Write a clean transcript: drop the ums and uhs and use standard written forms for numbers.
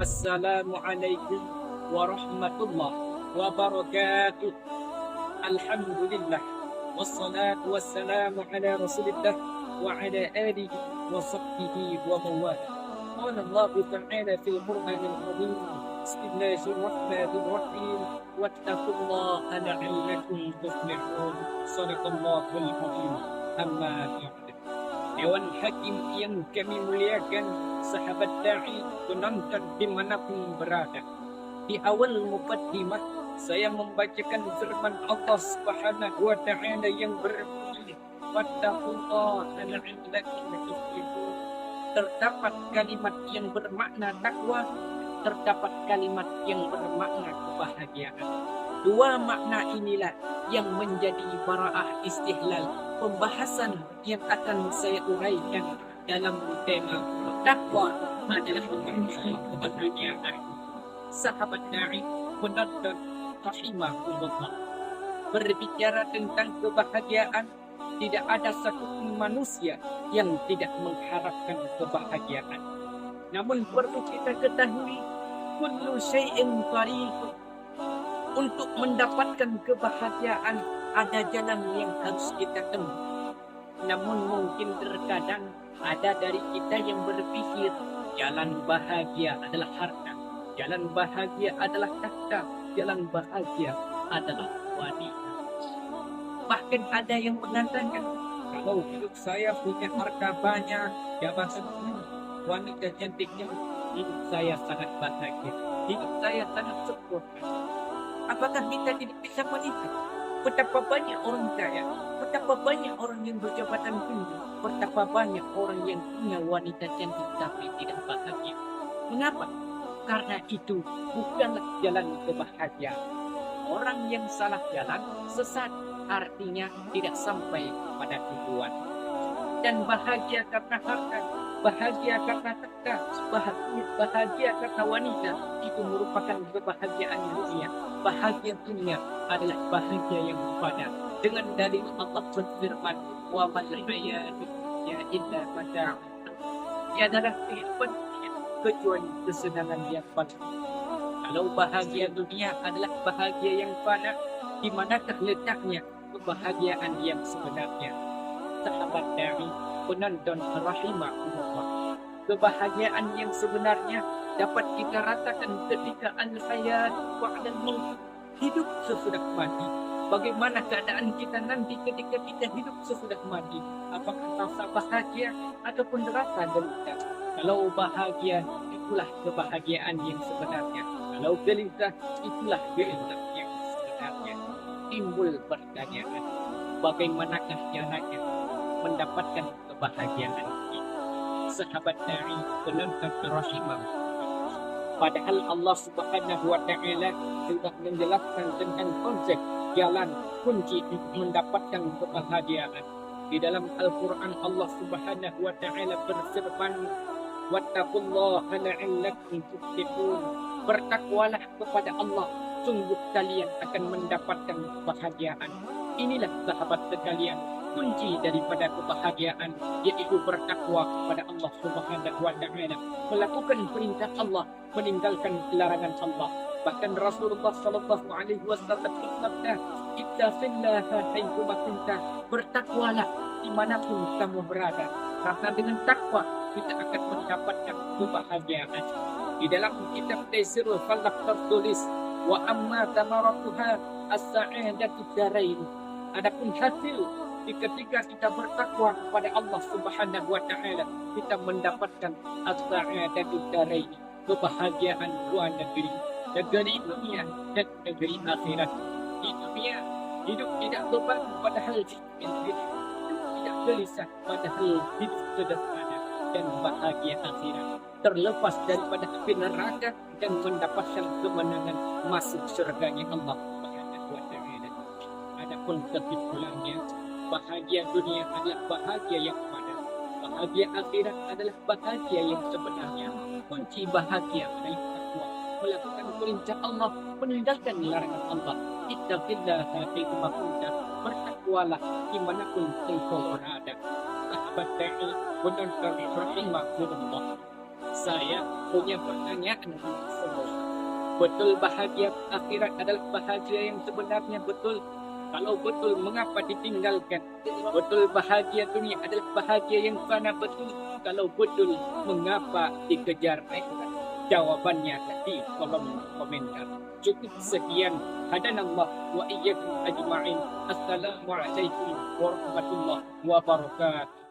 Assalamualaikum warahmatullahi wabarakatuh. Alhamdulillah. Wassalatu wassalamu ala rasulillah wa ala alihi wa sahbihi wa mawala. Qala Allah ta'ala fil Qur'anil Azim. Bismillahirrahmanirrahim. Wattaqullaha la'allakum tuflihun. Shadaqallahul azim. Amma ba'd. Dewan Hakim yang kami muliakan, sahabat da'i, penonton dimanapun berada. Di awal muqaddimah, saya membacakan firman Allah Subhanahu wa Ta'ala yang berbunyi, Wattaqullaha la'allakum tuflihun. Terdapat kalimat yang bermakna takwa, terdapat kalimat yang bermakna kebahagiaan. Dua makna inilah yang menjadi bara'ah istihlal pembahasan yang akan saya uraikan dalam tema takwa adalah kebahagiaan. Sahabat da'i, penonton rahimahullah, berbicara tentang kebahagiaan, tidak ada satu manusia yang tidak mengharapkan kebahagiaan. Namun perlu kita ketahui, kullu syai'in tariq. Untuk mendapatkan kebahagiaan ada jalan yang harus kita tempuh. Namun mungkin terkadang ada dari kita yang berpikir jalan bahagia adalah harta, jalan bahagia adalah tahta, jalan bahagia adalah wanita. Bahkan ada yang mengatakan, kalau hidup saya punya harta banyak, jabatan wanita cantiknya, hidup saya sangat bahagia, hidup saya sangat sempurna. Apakah kita tidak bisa melihat betapa banyak orang kaya, betapa banyak orang yang berjabatan tinggi, betapa banyak orang yang punya wanita cantik tapi tidak bahagia? Mengapa? Karena itu bukanlah jalan kebahagiaan. Orang yang salah jalan sesat, artinya tidak sampai pada tujuan. Dan bahagia karena harta, bahagia karena tahta, bahagia karena wanita, itu merupakan kebahagiaan dunia. Bahagia dunia adalah bahagia yang fana. Dengan dalil Allah berfirman, wa mal hayatu dunya illa mata'. Tiadalah kehidupan kecuali kesenangan yang fana. Kalau bahagia dunia adalah bahagia yang fana, di manakah letaknya kebahagiaan yang sebenarnya? Sahabat da'i, penonton rahimahullah, kebahagiaan yang sebenarnya dapat kita rasakan ketika al-hayat ba'dal maut, hidup sesudah mati. Bagaimana keadaan kita nanti ketika kita hidup sesudah mati? Apakah rasa bahagia ataupun rasa derita? Kalau bahagia, itulah kebahagiaan yang sebenarnya. Kalau gelisah, itulah gelisah yang sebenarnya. Timbul pertanyaan, bagaimanakah caranya mendapatkan kebahagiaan ini? Sahabat da'i, penonton rahimahullah, padahal Allah Subhanahu wa Ta'ala sudah menjelaskan tentang konsep jalan kunci mendapatkan kebahagiaan. Di dalam Al-Quran Allah Subhanahu wa Ta'ala berfirman, Wattaqullaha la'allakum tuflihun. Bertakwalah kepada Allah, sungguh kalian akan mendapatkan kebahagiaan. Inilah sahabat sekalian, kunci daripada kebahagiaan, yaitu bertakwa kepada Allah Subhanahu wa Ta'ala, melakukan perintah Allah, meninggalkan larangan Allah. Bahkan Rasulullah sallallahu alaihi wasallam bersabda, ittaqillaha haitsu kunta, bertakwalah dimanapun kamu berada, karena dengan takwa kita akan mendapatkan kebahagiaan. Di dalam kitab Taisirul Falaq tertulis, wa amma tamaratuha as-sa'adatu darain. Adapun hasil ketika kita bertakwa kepada Allah Subhanahu wa Ta'ala, kita mendapatkan as-sa'adatu darain, kebahagiaan dua negeri, negeri dunia dan negeri akhirat. Di dunia hidup tidak beban padahal hidup tidak gelisah padahal hidup sederhana, dan bahagia akhirat terlepas daripada api neraka dan mendapatkan kemenangan masuk surganya Allah Subhanahu wa Ta'ala. Adapun kesimpulannya, bahagia dunia adalah bahagia yang pada, bahagia akhirat adalah bahagia yang sebenarnya. Kunci bahagia adalah takwa, melakukan perintah Allah, meninggalkan larangan Allah. Ittaqillaha haitsu kunta, bertakwalah dimanapun engkau berada. Sahabat da'i, penonton rahimahullah, Saya punya pertanyaan untuk semua. Betul bahagia akhirat adalah bahagia yang sebenarnya betul? Kalau betul, mengapa ditinggalkan? Betul bahagia dunia adalah bahagia yang fana betul? Kalau betul, mengapa dikejar? Jawabannya di kolom komentar. Cukup sekian. Hadanallah wa iyyakum ajma'in. Assalamualaikum warahmatullahi wabarakatuh.